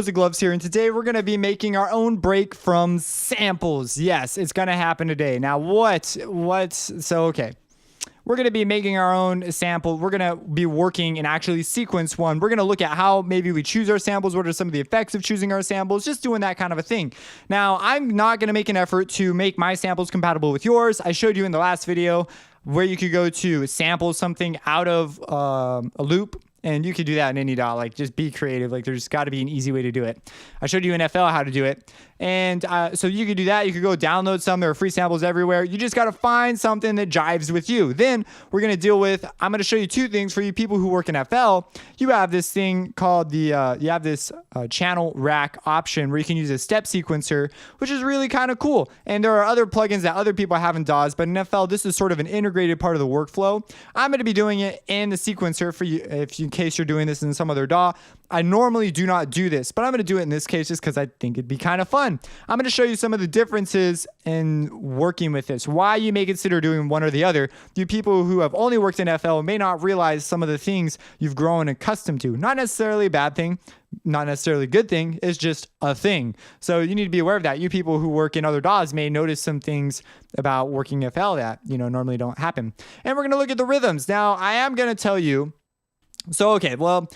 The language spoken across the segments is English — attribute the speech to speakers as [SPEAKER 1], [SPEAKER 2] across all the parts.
[SPEAKER 1] Cozy Gloves here, and today we're going to be making our own break from samples. Yes, it's going to happen today. Now, okay. We're going to be making our own sample. We're going to be working and actually sequence one. We're going to look at how maybe we choose our samples. What are some of the effects of choosing our samples? Just doing that kind of a thing. Now, I'm not going to make an effort to make my samples compatible with yours. I showed you in the last video where you could go to sample something out of a loop. And you could do that in any DAW. Like, just be creative. Like, there's got to be an easy way to do it. I showed you in FL how to do it. And so you could do that. You could go download some. There are free samples everywhere. You just got to find something that jives with you. Then we're going to deal with, I'm going to show you two things for you people who work in FL. You have this thing called you have this channel rack option where you can use a step sequencer, which is really kind of cool. And there are other plugins that other people have in DAWs, but in FL, this is sort of an integrated part of the workflow. I'm going to be doing it in the sequencer for you, in case you're doing this in some other DAW. I normally do not do this, but I'm going to do it in this case just because I think it'd be kind of fun. I'm going to show you some of the differences in working with this, why you may consider doing one or the other. You people who have only worked in FL may not realize some of the things you've grown accustomed to. Not necessarily a bad thing, not necessarily a good thing, it's just a thing. So you need to be aware of that. You people who work in other DAWs may notice some things about working FL that, normally don't happen. And we're going to look at the rhythms. Now, I am going to tell you, so, okay, well,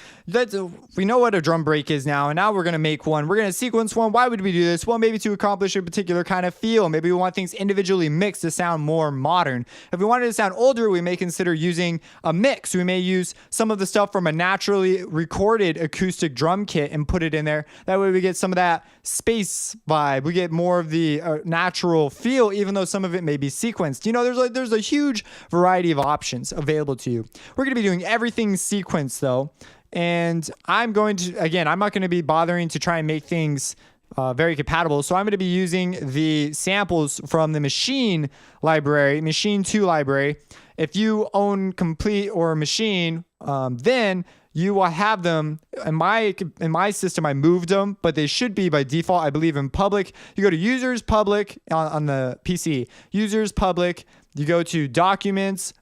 [SPEAKER 1] we know what a drum break is now, and now we're going to make one. We're going to sequence one. Why would we do this? Well, maybe to accomplish a particular kind of feel. Maybe we want things individually mixed to sound more modern. If we wanted to sound older, we may consider using a mix. We may use some of the stuff from a naturally recorded acoustic drum kit and put it in there. That way we get some of that space vibe. We get more of the natural feel, even though some of it may be sequenced. There's a huge variety of options available to you. We're going to be doing everything sequenced, though, and I'm not going to be bothering to try and make things very compatible, so I'm going to be using the samples from the Machine 2 library. If you own Complete or Machine, then you will have them. In my system, I moved them, but they should be by default, I believe, in public. You go to Users, Public on the PC. Users, Public. You go to Documents,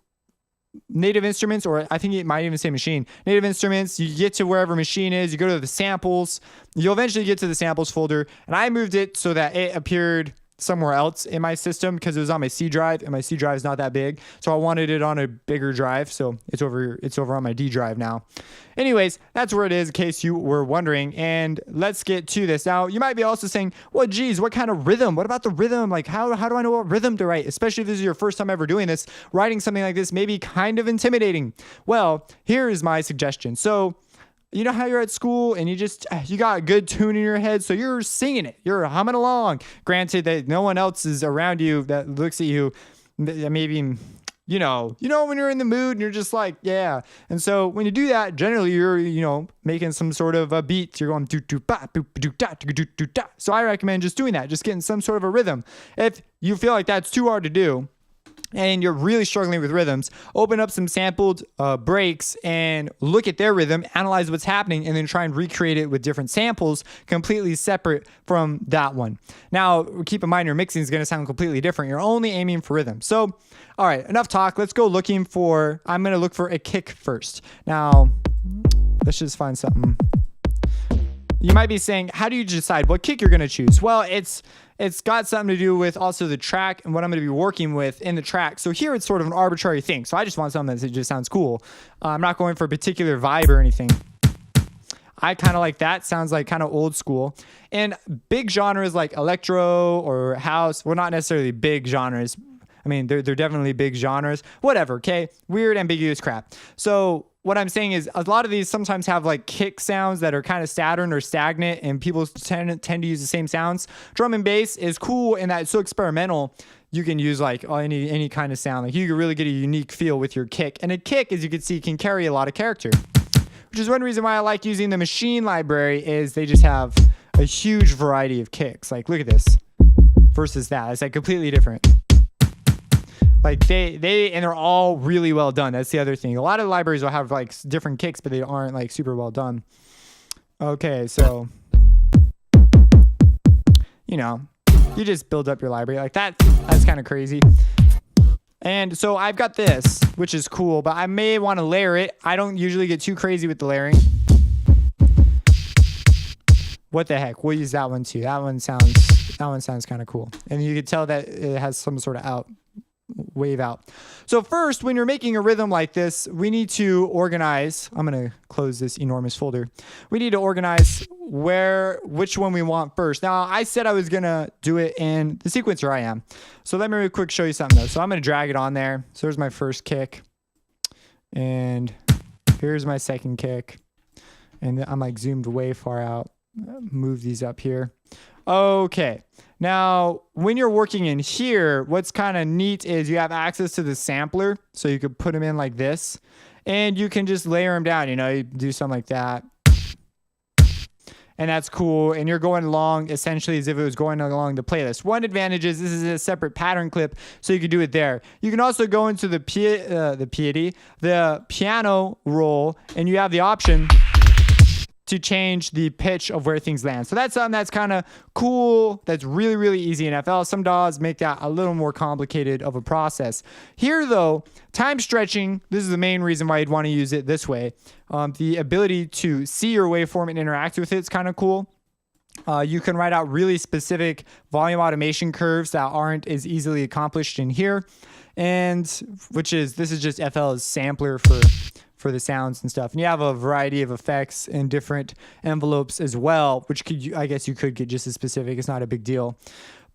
[SPEAKER 1] Native Instruments, or I think it might even say Machine. Native Instruments, you get to wherever Machine is, you go to the samples, you'll eventually get to the samples folder, and I moved it so that it appeared somewhere else in my system because it was on my C drive, and my C drive is not that big, so I wanted it on a bigger drive, so it's over on my D drive now. Anyways, that's where it is in case you were wondering, and let's get to this. Now, you might be also saying, well, geez, what kind of rhythm? What about the rhythm? Like, how do I know what rhythm to write? Especially if this is your first time ever doing this, writing something like this may be kind of intimidating. Well, here is my suggestion. So, you know how you're at school and you got a good tune in your head, so you're singing it, you're humming along. Granted that no one else is around you that looks at you, maybe, when you're in the mood and you're just like, yeah. And so when you do that, generally you're, making some sort of a beat. You're going do do ba do do da do do do da. So I recommend just doing that, just getting some sort of a rhythm. If you feel like that's too hard to do, and you're really struggling with rhythms, open up some sampled breaks and look at their rhythm, analyze what's happening, and then try and recreate it with different samples completely separate from that one. Now, keep in mind your mixing is going to sound completely different. You're only aiming for rhythm. So, all right, enough talk. Let's go I'm going to look for a kick first. Now, let's just find something. You might be saying, how do you decide what kick you're going to choose? Well, it's got something to do with also the track and what I'm going to be working with in the track. So here it's sort of an arbitrary thing. So I just want something that just sounds cool. I'm not going for a particular vibe or anything. I kind of like that. Sounds like kind of old school. And big genres like electro or house, well, not necessarily big genres. I mean, they're definitely big genres. Whatever, okay? Weird, ambiguous crap. So what I'm saying is a lot of these sometimes have like kick sounds that are kind of stagnant or stagnant, and people tend to use the same sounds. Drum and bass is cool in that it's so experimental. You can use like any kind of sound. Like you can really get a unique feel with your kick. And a kick, as you can see, can carry a lot of character. Which is one reason why I like using the Machine library is they just have a huge variety of kicks. Like look at this versus that. It's like completely different. Like they're all really well done. That's the other thing. A lot of libraries will have like different kicks, but they aren't like super well done. Okay, so you just build up your library like that. That's kind of crazy. And so I've got this, which is cool, but I may want to layer it. I don't usually get too crazy with the layering. What the heck? We'll use that one too. That one sounds kind of cool. And you can tell that it has some sort of wave out. So first, when you're making a rhythm like this, we need to organize. I'm going to close this enormous folder. We need to organize which one we want first. Now, I said I was going to do it in the sequencer I am. So let me really quick show you something though. So I'm going to drag it on there. So there's my first kick. And here's my second kick. And I'm like zoomed way far out. Move these up here. Okay. Now, when you're working in here, what's kind of neat is you have access to the sampler. So you could put them in like this. And you can just layer them down. You know, you do something like that. And that's cool. And you're going along essentially as if it was going along the playlist. One advantage is this is a separate pattern clip, so you can do it there. You can also go into the piano roll, and you have the option to change the pitch of where things land. So that's something that's kind of cool. That's really, really easy in FL. Some DAWs make that a little more complicated of a process. Here though, time stretching, this is the main reason why you'd want to use it this way. The ability to see your waveform and interact with it is kind of cool. You can write out really specific volume automation curves that aren't as easily accomplished in here. And this is just FL's sampler for the sounds and stuff. And you have a variety of effects in different envelopes as well, which I guess you could get just as specific. It's not a big deal.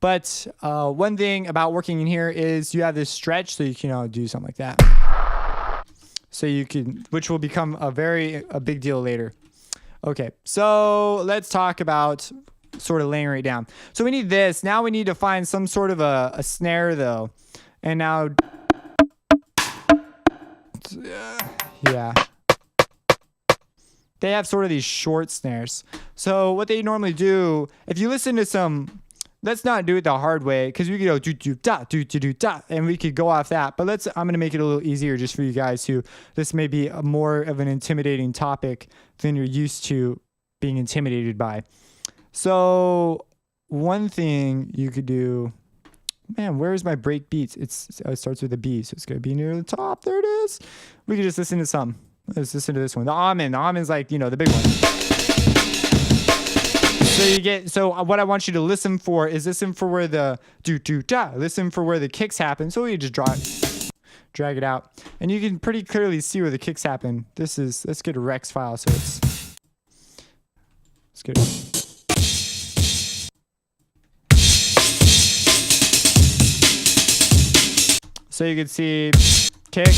[SPEAKER 1] But one thing about working in here is you have this stretch, so you can do something like that. So you can, which will become a big deal later. Okay, so let's talk about sort of layering it down. So we need this. Now we need to find some sort of a snare though. And now, yeah, they have sort of these short snares. So what they normally do, if you listen to some, let's not do it the hard way, because we could go do do da do do do da, and we could go off that. But I'm gonna make it a little easier just for you guys who this may be more of an intimidating topic than you're used to being intimidated by. So one thing you could do. Man, where's my break beats? It starts with a B, so it's gonna be near the top. There it is. We can just listen to some. Let's listen to this one. The Amen. The Amen's like, the big one. So what I want you to listen for is where the do do da. Listen for where the kicks happen. So you just drag it out, and you can pretty clearly see where the kicks happen. Let's get a Rex file. So let's get it. So you can see kick,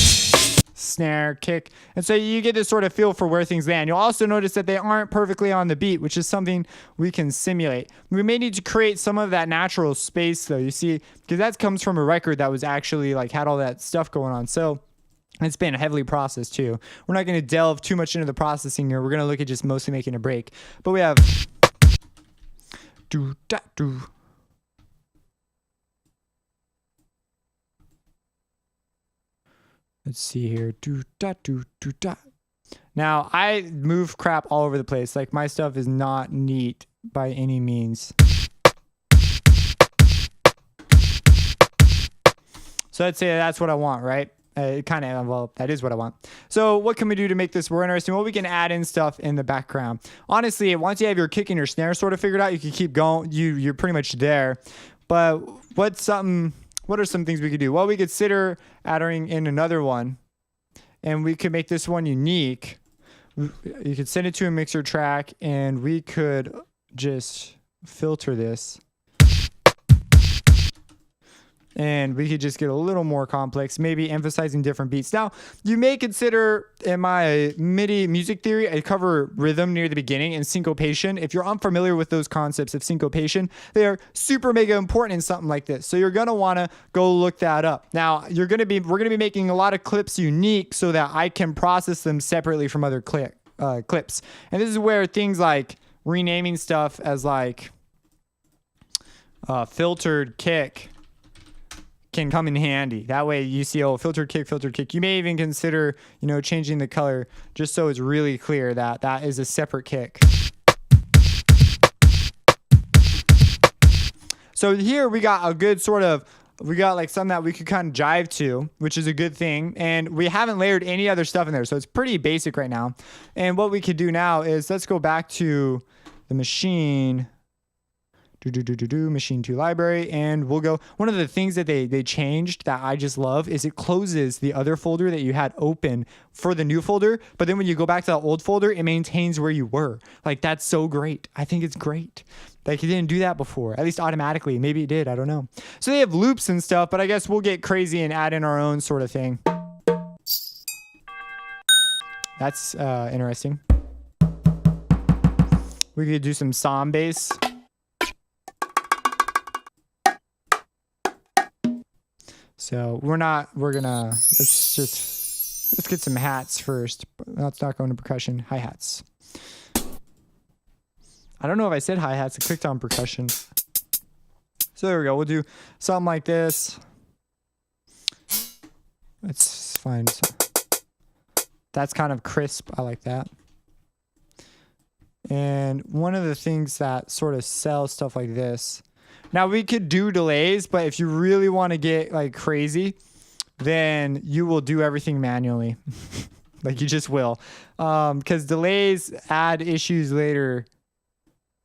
[SPEAKER 1] snare, kick. And so you get this sort of feel for where things land. You'll also notice that they aren't perfectly on the beat, which is something we can simulate. We may need to create some of that natural space though, you see, because that comes from a record that was actually had all that stuff going on. So it's been heavily processed too. We're not going to delve too much into the processing here. We're going to look at just mostly making a break. But we have do da do. Let's see here. Do da do do da. Now I move crap all over the place. My stuff is not neat by any means. So I'd say that's what I want, right? That is what I want. So what can we do to make this more interesting? Well, we can add in stuff in the background. Honestly, once you have your kick and your snare sort of figured out, you can keep going. You're pretty much there. But what are some things we could do? Well, we could consider adding in another one, and we could make this one unique. You could send it to a mixer track, and we could just filter this. And we could just get a little more complex, maybe emphasizing different beats. Now, you may consider, in my MIDI music theory, I cover rhythm near the beginning and syncopation. If you're unfamiliar with those concepts of syncopation, they are super mega important in something like this. So you're gonna wanna go look that up. Now, we're gonna be making a lot of clips unique so that I can process them separately from other clips. And this is where things like renaming stuff as filtered kick can come in handy. That way you see, filtered kick. You may even consider, changing the color just so it's really clear that that is a separate kick. So here we got a good something that we could kind of jive to, which is a good thing. And we haven't layered any other stuff in there. So it's pretty basic right now. And what we could do now is let's go back to the machine. Machine to library, and we'll go. One of the things that they changed that I just love is it closes the other folder that you had open for the new folder, but then when you go back to that old folder, it maintains where you were. Like, that's so great. I think it's great. Like, it didn't do that before, at least automatically. Maybe it did, I don't know. So they have loops and stuff, but I guess we'll get crazy and add in our own sort of thing. That's interesting. We could do some psalm bass. So let's get some hats first. Let's not go into percussion. Hi-hats. I don't know if I said hi-hats. I clicked on percussion. So there we go. We'll do something like this. Let's find. That's kind of crisp. I like that. And one of the things that sort of sells stuff like this. Now we could do delays, but if you really want to get like crazy, then you will do everything manually. Like, you just will. Because delays add issues later.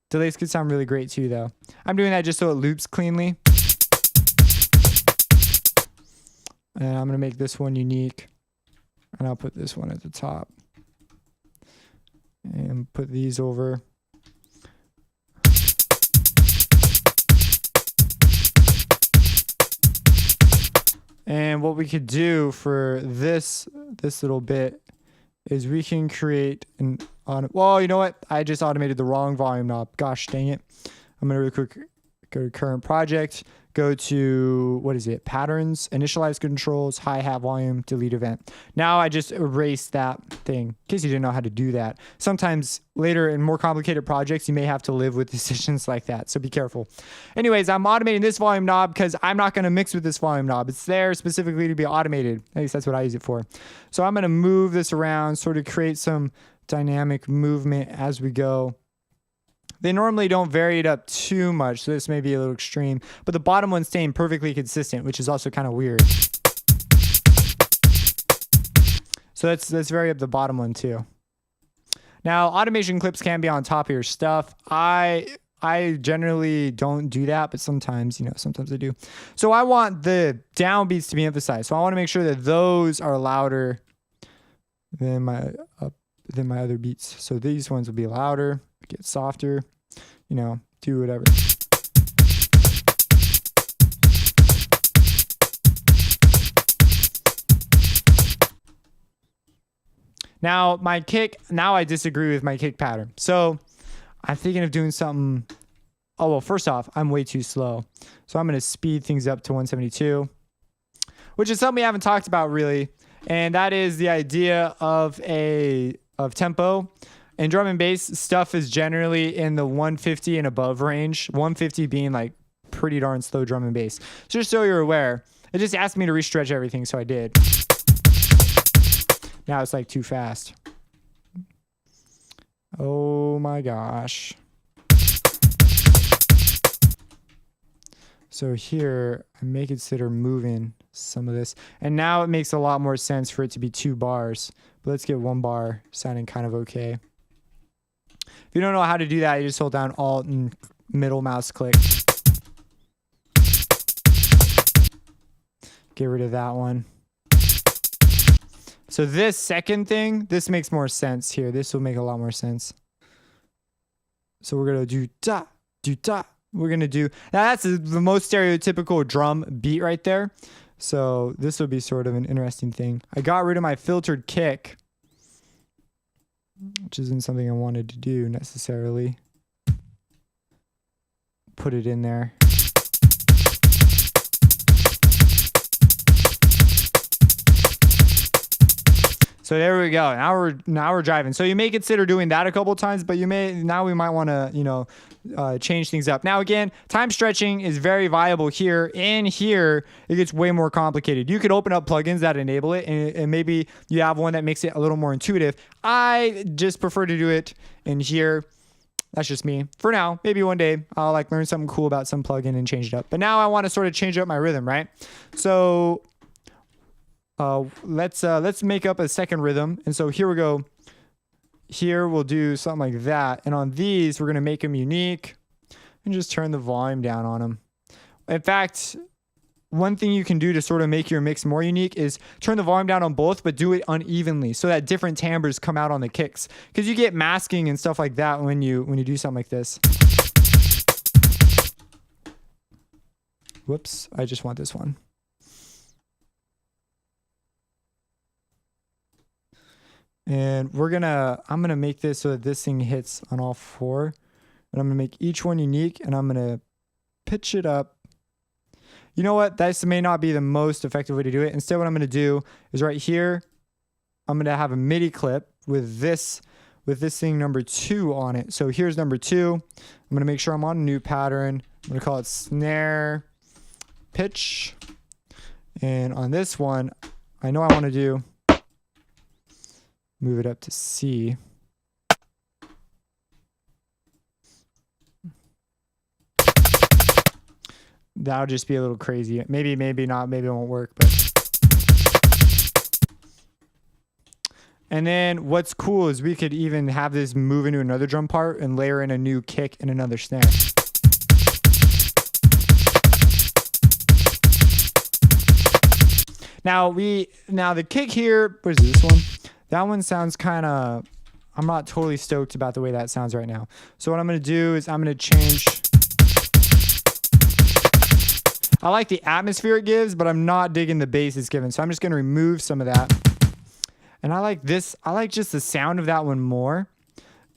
[SPEAKER 1] Delays could sound really great too, though. I'm doing that just so it loops cleanly. And I'm going to make this one unique. And I'll put this one at the top. And put these over. And what we could do for this little bit is we can create an well, you know what? I just automated the wrong volume knob. Gosh dang it. I'm going to really quick go to current project, go to, what is it? Patterns, initialize controls, hi-hat volume, delete event. Now I just erased that thing in case you didn't know how to do that. Sometimes later in more complicated projects, you may have to live with decisions like that. So be careful. Anyways, I'm automating this volume knob because I'm not going to mix with this volume knob. It's there specifically to be automated. At least that's what I use it for. So I'm going to move this around, sort of create some dynamic movement as we go. They normally don't vary it up too much, so this may be a little extreme. But the bottom one's staying perfectly consistent, which is also kind of weird. So let's vary up the bottom one too. Now, automation clips can be on top of your stuff. I generally don't do that, but sometimes I do. So I want the downbeats to be emphasized. So I want to make sure that those are louder than my other beats. So these ones will be louder, get softer, do whatever. Now my kick, I disagree with my kick pattern. So I'm thinking of doing something. Oh, well, first off, I'm way too slow. So I'm going to speed things up to 172, which is something we haven't talked about really. And that is the idea of tempo. In drum and bass, stuff is generally in the 150 and above range. 150 being like pretty darn slow drum and bass. So just so you're aware, it just asked me to restretch everything, so I did. Now it's like too fast. Oh my gosh. So here, I may consider moving some of this. And now it makes a lot more sense for it to be 2 bars. But let's get 1 bar sounding kind of okay. If you don't know how to do that, you just hold down Alt and middle mouse click. Get rid of that one. So this second thing, this makes more sense here. This will make a lot more sense. So we're going to do da, do da. We're going to do, now that's the most stereotypical drum beat right there. So this will be sort of an interesting thing. I got rid of my filtered kick, which isn't something I wanted to do necessarily. Put it in there. So there we go. Now we're driving. So you may consider doing that a couple times, but we might want to, change things up. Now again, time stretching is very viable here. In here, it gets way more complicated. You could open up plugins that enable it, and maybe you have one that makes it a little more intuitive. I just prefer to do it in here. That's just me. For now, maybe one day I'll learn something cool about some plugin and change it up. But now I want to sort of change up my rhythm, right? So let's make up a second rhythm. And so here we go. here we'll do something like that. And on these, we're going to make them unique and just turn the volume down on them. In fact, one thing you can do to sort of make your mix more unique is turn the volume down on both, but do it unevenly so that different timbres come out on the kicks. Because you get masking and stuff like that when you do something like this. Whoops, I just want this one. And I'm gonna make this so that this thing hits on all four. And I'm gonna make each one unique, and I'm gonna pitch it up. You know what? This may not be the most effective way to do it. Instead, what I'm going to do is right here, I'm going to have a MIDI clip with this thing number 2 on it. So here's number 2. I'm going to make sure I'm on a new pattern. I'm going to call it snare pitch. And on this one, I know I want to do, move it up to C. That'll just be a little crazy. Maybe not. Maybe it won't work. But and then what's cool is we could even have this move into another drum part and layer in a new kick and another snare. Now the kick here, what is this one? That one sounds kind of, I'm not totally stoked about the way that sounds right now. So what I'm going to do is I'm going to change. I like the atmosphere it gives, but I'm not digging the bass it's given. So I'm just going to remove some of that. And I like this. I like just the sound of that one more.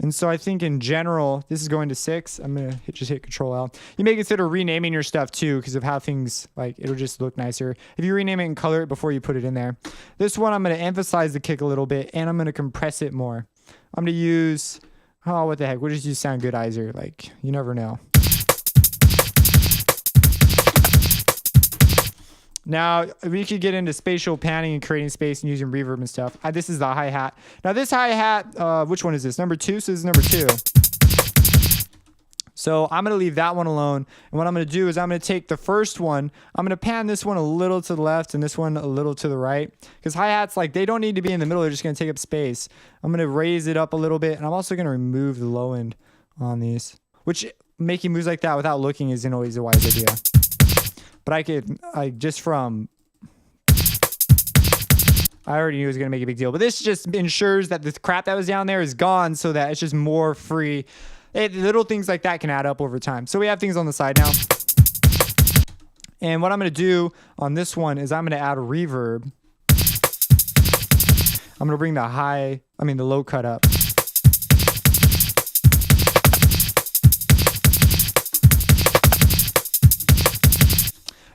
[SPEAKER 1] And so I think in general, this is going to 6. I'm going to just hit Control L. You may consider renaming your stuff too, because of how things, like, it'll just look nicer. If you rename it and color it before you put it in there. This one, I'm going to emphasize the kick a little bit, and I'm going to compress it more. I'm going to use, oh, what the heck. We'll just use Sound Goodizer. Like, you never know. Now, we could get into spatial panning and creating space and using reverb and stuff. This is the hi-hat. Now, this hi-hat, which one is this? Number 2? So this is number 2. So I'm going to leave that one alone. And what I'm going to do is I'm going to take the first one. I'm going to pan this one a little to the left and this one a little to the right. Because hi-hats, like, they don't need to be in the middle. They're just going to take up space. I'm going to raise it up a little bit. And I'm also going to remove the low end on these. Which, making moves like that without looking isn't always a wise idea. But I already knew it was going to make a big deal. But this just ensures that the crap that was down there is gone so that it's just more free. Little things like that can add up over time. So we have things on the side now. And what I'm going to do on this one is I'm going to add a reverb. I'm going to bring the low cut up.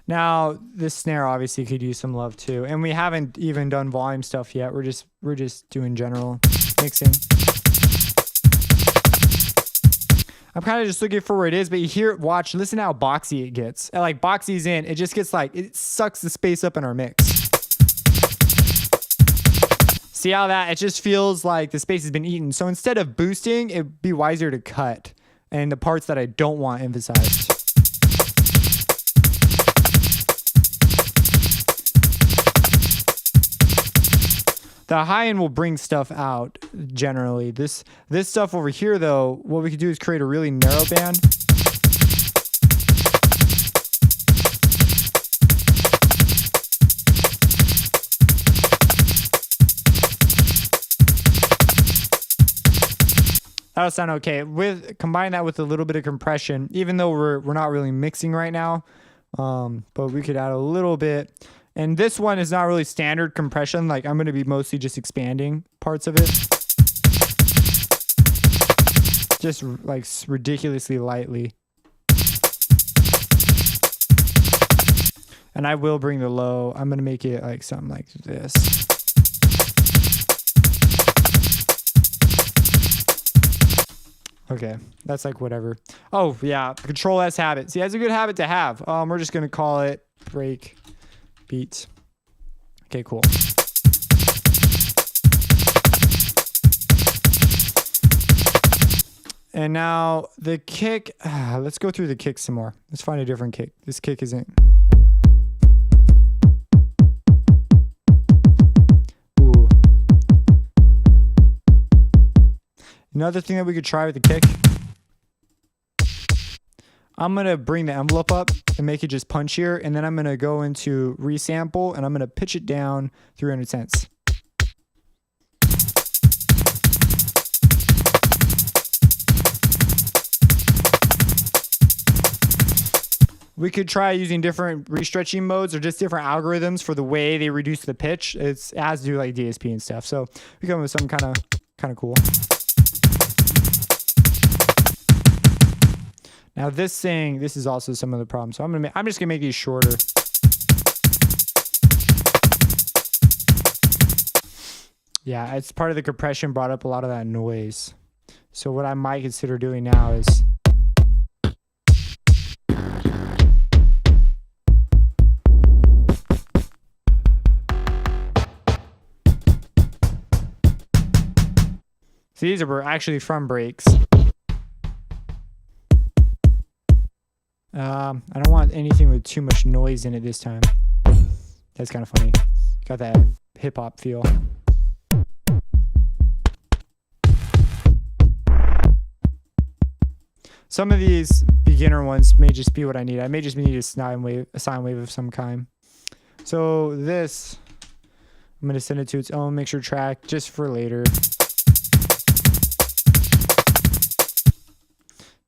[SPEAKER 1] Now, this snare obviously could use some love too. And we haven't even done volume stuff yet. We're just doing general mixing. I'm kind of just looking for where it is, but you hear it, listen how boxy it gets. And like boxy's in, it just gets like, it sucks the space up in our mix. See how it just feels like the space has been eaten. So instead of boosting, it'd be wiser to cut. And the parts that I don't want emphasized. The high end will bring stuff out generally. This stuff over here though, what we could do is create a really narrow band. That'll sound okay. Combine that with a little bit of compression, even though we're not really mixing right now. But we could add a little bit. And this one is not really standard compression. Like, I'm going to be mostly just expanding parts of it. Just like ridiculously lightly. And I will bring the low. I'm going to make it like something like this. Okay, that's like whatever. Oh, yeah, Control S habit. See, that's a good habit to have. We're just going to call it break beat. Okay, cool. And now the kick, let's go through the kick some more. Let's find a different kick. This kick isn't. Ooh. Another thing that we could try with the kick. I'm going to bring the envelope up and make it just punchier. And then I'm going to go into resample and I'm going to pitch it down 300 cents. We could try using different restretching modes or just different algorithms for the way they reduce the pitch. It has to do like DSP and stuff. So we come with something kind of cool. Now this is also some of the problems. So I'm just gonna make these shorter. Yeah, it's part of the compression brought up a lot of that noise. So what I might consider doing now is so these are actually from breakz. I don't want anything with too much noise in it this time. That's kind of funny. Got that hip hop feel. Some of these beginner ones may just be what I need. I may just need a sine wave of some kind. So this, I'm going to send it to its own mixer track just for later.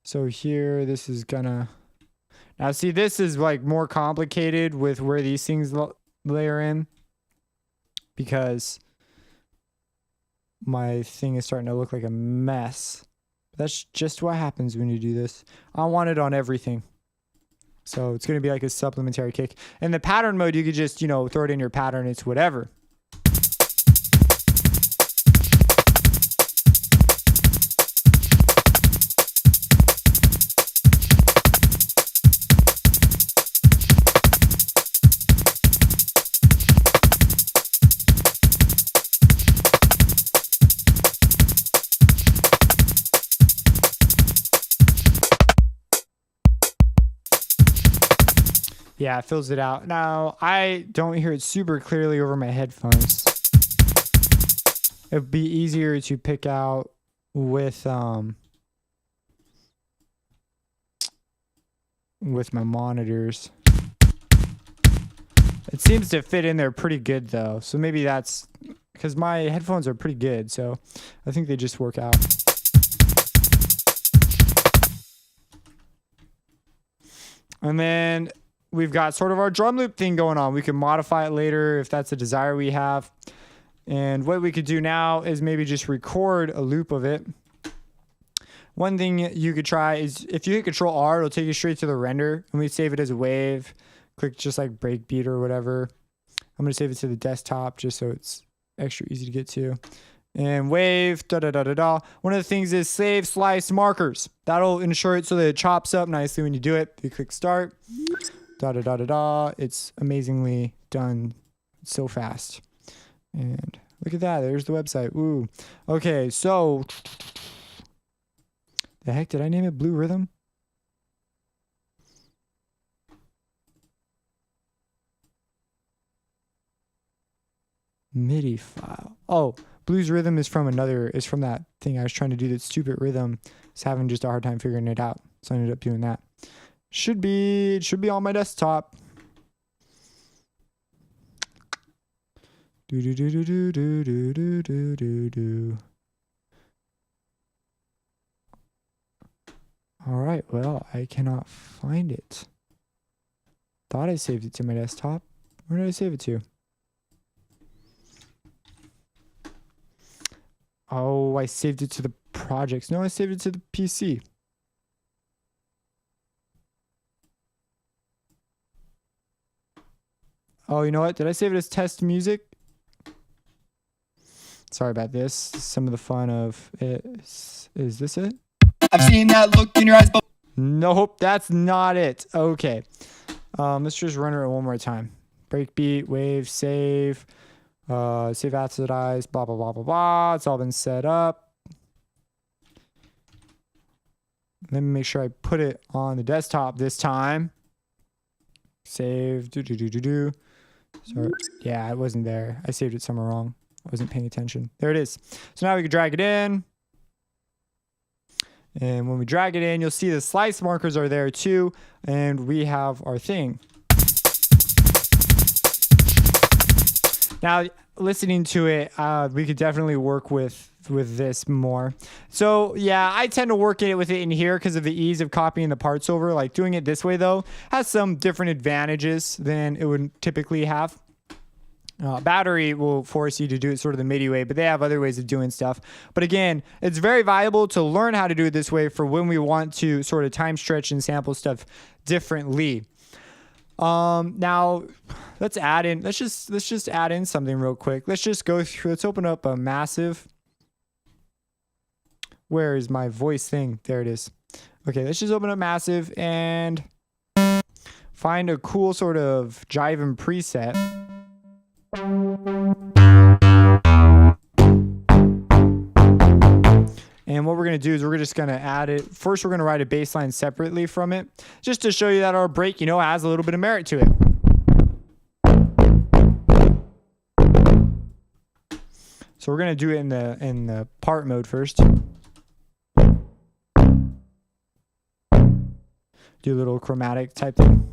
[SPEAKER 1] So here, this is gonna, now see, this is like more complicated with where these things layer in, because my thing is starting to look like a mess. That's just what happens when you do this. I want it on everything. So it's gonna be like a supplementary kick. In the pattern mode, you could just, throw it in your pattern, it's whatever. Yeah, it fills it out. Now, I don't hear it super clearly over my headphones. It'd be easier to pick out with my monitors. It seems to fit in there pretty good though. So maybe that's because my headphones are pretty good. So I think they just work out. And then we've got sort of our drum loop thing going on. We can modify it later if that's a desire we have. And what we could do now is maybe just record a loop of it. One thing you could try is if you hit Control R, it'll take you straight to the render, and we save it as a wave. Click just like breakbeat or whatever. I'm going to save it to the desktop just so it's extra easy to get to. And wave, da da da da da. One of the things is save slice markers. That'll ensure it so that it chops up nicely when you do it. You click start. Da da da da da. It's amazingly done so fast. And look at that. There's the website. Woo. Okay, so the heck did I name it? Blue Rhythm? MIDI file. Oh, Blues Rhythm is from that thing I was trying to do, that stupid rhythm. I was having just a hard time figuring it out. So I ended up doing that. It should be on my desktop. Do do do do do do do do do do. All right, well, I cannot find it. Thought I saved it to my desktop. Where did I save it to? Oh, I saved it to the projects. No, I saved it to the PC. Oh, you know what? Did I save it as test music? Sorry about this. Some of the fun of it. Is this it?
[SPEAKER 2] I've seen that look in your eyes.
[SPEAKER 1] Nope, that's not it. Okay. Let's just run it one more time. Breakbeat, wave, save. Save oxidize, blah, blah, blah, blah, blah. It's all been set up. Let me make sure I put it on the desktop this time. Save, do. Sorry. Yeah, it wasn't there. I saved it somewhere wrong. I wasn't paying attention. There it is. So now we can drag it in. And when we drag it in, you'll see the slice markers are there too. And we have our thing. Now, listening to it, we could definitely work with this more. So yeah, I tend to work it with it in here because of the ease of copying the parts over. Like doing it this way though has some different advantages than it would typically have. Battery will force you to do it sort of the MIDI way, but they have other ways of doing stuff. But again, it's very viable to learn how to do it this way for when we want to sort of time stretch and sample stuff differently. Now let's just add in something real quick. Let's just go through, let's open up a massive. Where is my voice thing? There it is. Okay, let's just open up massive and find a cool sort of jiving preset. And what we're going to do is we're just going to add it. First, we're going to write a bass line separately from it, just to show you that our break, has a little bit of merit to it. So we're going to do it in the part mode first. Do a little chromatic type thing.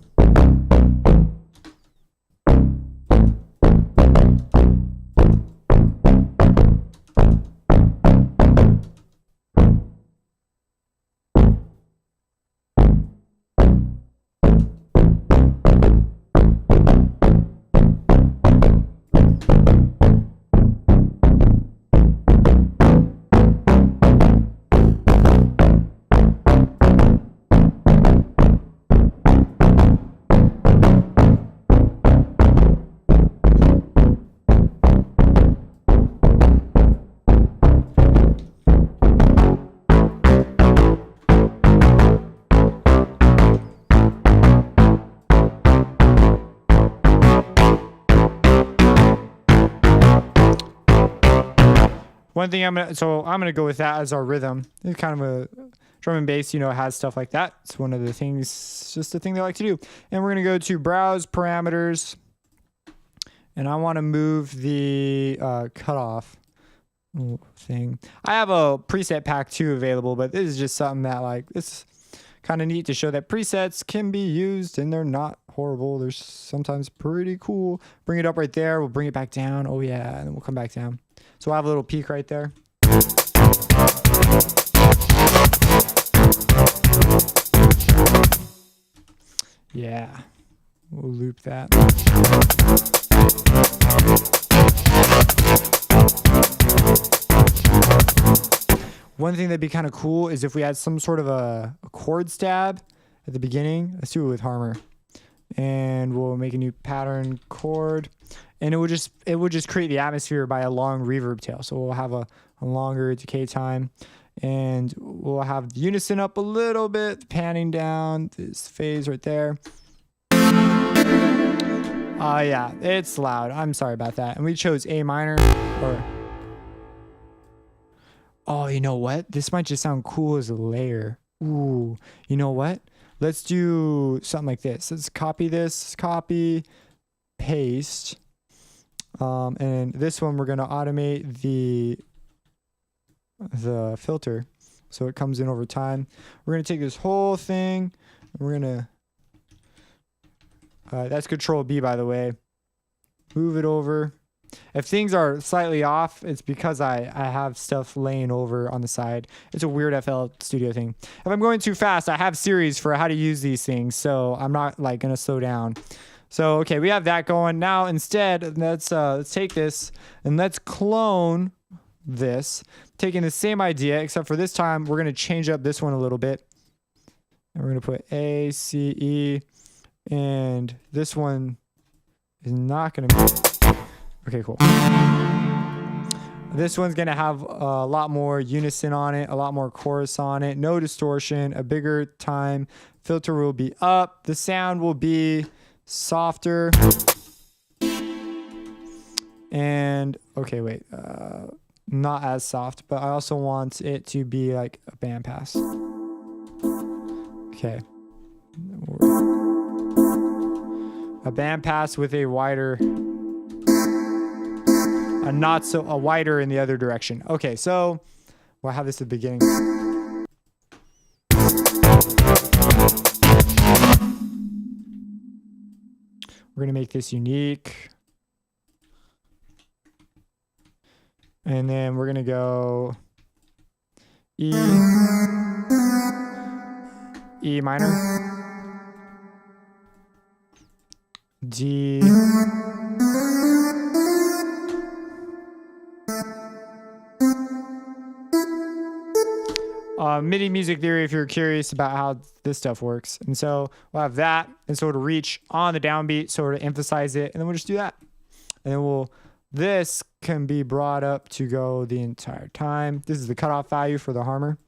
[SPEAKER 1] One thing I'm gonna go with that as our rhythm. It's kind of a drum and bass, has stuff like that. It's one of the things, just a thing they like to do. And we're gonna go to browse parameters, and I want to move the cutoff thing. I have a preset pack too available, but this is just something that it's kind of neat to show that presets can be used and they're not horrible. They're sometimes pretty cool. Bring it up right there. We'll bring it back down. Oh yeah, and then we'll come back down. So I have a little peak right there. Yeah, we'll loop that. One thing that'd be kind of cool is if we had some sort of a chord stab at the beginning. Let's do it with Harmer. And we'll make a new pattern chord. And it would just create the atmosphere by a long reverb tail. So we'll have a longer decay time. And we'll have the unison up a little bit, panning down this phase right there. Yeah, it's loud. I'm sorry about that. And we chose A minor. Oh, you know what? This might just sound cool as a layer. Ooh, you know what? Let's do something like this. Let's copy this, paste. And this one, we're going to automate the filter so it comes in over time. We're going to take this whole thing, and we're going to, that's Control B, by the way. Move it over. If things are slightly off, it's because I have stuff laying over on the side. It's a weird FL Studio thing. If I'm going too fast, I have series for how to use these things, so I'm not going to slow down. So, okay, we have that going. Now, instead, let's take this and let's clone this, taking the same idea, except for this time, we're going to change up this one a little bit. And we're going to put A, C, E, and this one is not going to be... Okay, cool. This one's going to have a lot more unison on it, a lot more chorus on it, no distortion, a bigger time. Filter will be up. The sound will be softer. And, okay, wait. Not as soft, but I also want it to be like a bandpass. Okay. A bandpass with a wider... a wider in the other direction. Okay, so we'll have this at the beginning. We're going to make this unique. And then we're going to go E, E minor, D, MIDI music theory if you're curious about how this stuff works. And so we'll have that and sort of reach on the downbeat, sort of emphasize it, and then we'll just do that. And then this can be brought up to go the entire time. This is the cutoff value for the harmor.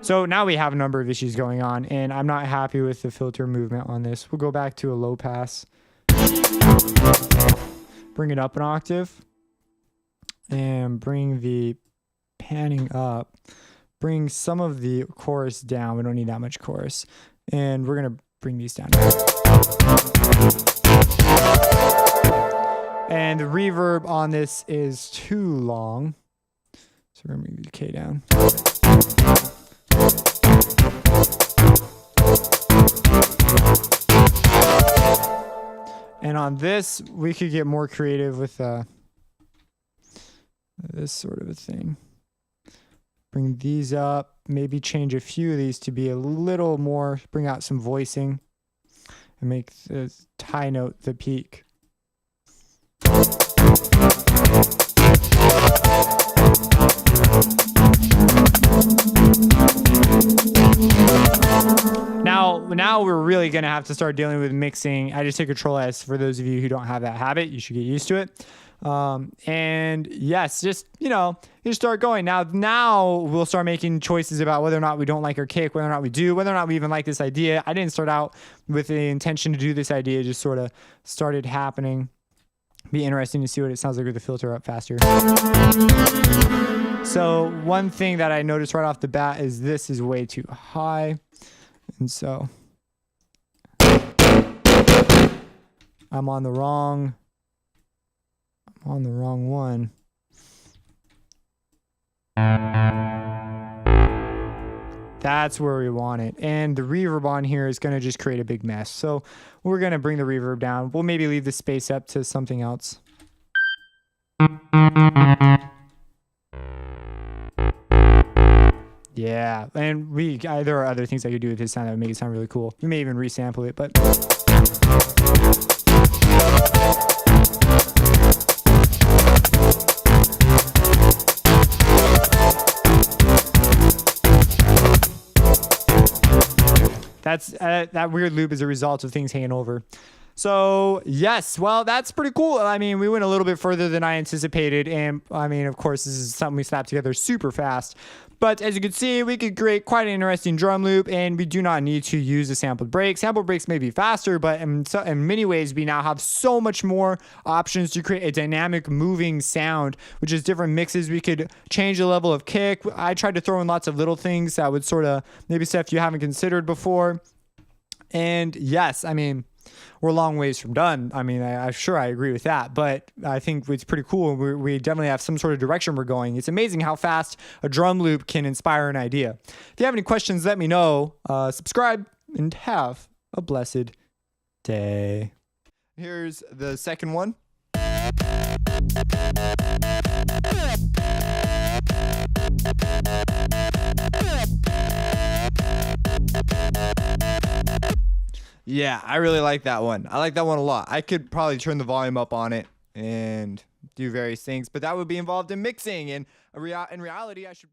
[SPEAKER 1] So now we have a number of issues going on, and I'm not happy with the filter movement on this. We'll go back to a low pass, bring it up an octave, and bring the panning up, bring some of the chorus down. We don't need that much chorus. And we're going to bring these down. And the reverb on this is too long. So we're going to bring the K down. And on this, we could get more creative with this sort of a thing. Bring these up, maybe change a few of these to be a little more, bring out some voicing, and make the high note the peak. Now we're really going to have to start dealing with mixing. I just hit Control S. For those of you who don't have that habit, you should get used to it. And yes, just, you start going. Now we'll start making choices about whether or not we don't like our kick, whether or not we do, whether or not we even like this idea. I didn't start out with the intention to do this idea, it just sort of started happening. Be interesting to see what it sounds like with the filter up faster. So one thing that I noticed right off the bat is this is way too high. And so I'm on the wrong one. That's where we want it. And the reverb on here is going to just create a big mess. So we're going to bring the reverb down. We'll maybe leave the space up to something else. Yeah, and there are other things I could do with this sound that would make it sound really cool. We may even resample it, but that weird loop is a result of things hanging over. So yes, well, that's pretty cool. I mean, we went a little bit further than I anticipated. And I mean, of course, this is something we slapped together super fast. But as you can see, we could create quite an interesting drum loop, and we do not need to use a sampled break. Sampled breaks may be faster, but in many ways, we now have so much more options to create a dynamic moving sound, which is different mixes. We could change the level of kick. I tried to throw in lots of little things that would sort of maybe stuff you haven't considered before. And yes, I mean, we're a long ways from done. I mean, I'm sure I agree with that, but I think it's pretty cool. We definitely have some sort of direction we're going. It's amazing how fast a drum loop can inspire an idea. If you have any questions, let me know. Subscribe and have a blessed day. Here's the second one. Yeah, I really like that one. I like that one a lot. I could probably turn the volume up on it and do various things, but that would be involved in mixing. And in reality, I should